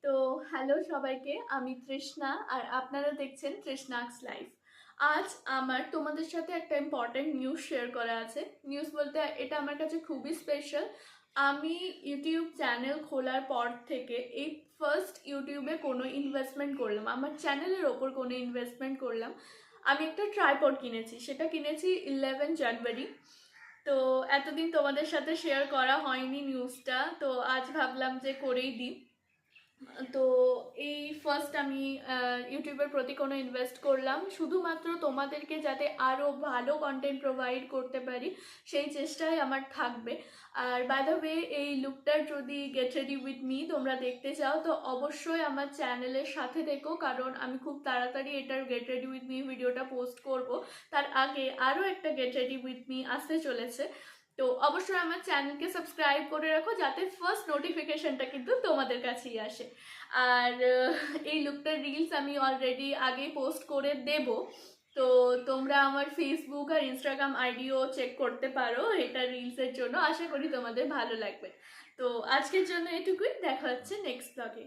তো হ্যালো সবাইকে, আমি তৃষ্ণা আর আপনারা দেখছেন তৃষ্ণাক্স লাইফ। আজ আমার তোমাদের সাথে একটা ইম্পর্টেন্ট নিউজ শেয়ার করা আছে। নিউজ বলতে এটা আমার কাছে খুবই স্পেশাল। আমি ইউটিউব চ্যানেল খোলার পর থেকে এই ফার্স্ট ইউটিউবে কোনো ইনভেস্টমেন্ট করলাম, আমার চ্যানেলের ওপর কোনো ইনভেস্টমেন্ট করলাম। আমি একটা ট্রাইপড কিনেছি, সেটা কিনেছি 11 জানুয়ারি। তো এতদিন তোমাদের সাথে শেয়ার করা হয়নি নিউজটা, তো আজ ভাবলাম যে করেই দিই। তো এই ফার্স্ট আমি ইউটিউবের প্রতি কোনো ইনভেস্ট করলাম শুধুমাত্র তোমাদেরকে যাতে আরও ভালো কন্টেন্ট প্রোভাইড করতে পারি, সেই চেষ্টাই আমার থাকবে। আর বাই দ্য ওয়ে, এই লুকটার যদি গেট রেডি উইথ মি তোমরা দেখতে চাও তো অবশ্যই আমার চ্যানেলের সাথে দেখো, কারণ আমি খুব তাড়াতাড়ি এটার গেট রেডি উইথ মি ভিডিওটা পোস্ট করব। তার আগে আরও একটা গেট রেডি উইথ মি আসতে চলেছে। তো অবশ্যই আমার চ্যানেলকে সাবস্ক্রাইব করে রাখো যাতে ফার্স্ট নোটিফিকেশনটা কিন্তু তোমাদের কাছেই আসে। আর এই লুকটার রিলস আমি অলরেডি আগেই পোস্ট করে দেব, তো তোমরা আমার ফেসবুক আর ইনস্টাগ্রাম আইডিও চেক করতে পারো এটা রিলসের জন্য। আশা করি তোমাদের ভালো লাগবে। তো আজকের জন্য এটুকুই, দেখা হচ্ছে নেক্সট ব্লগে।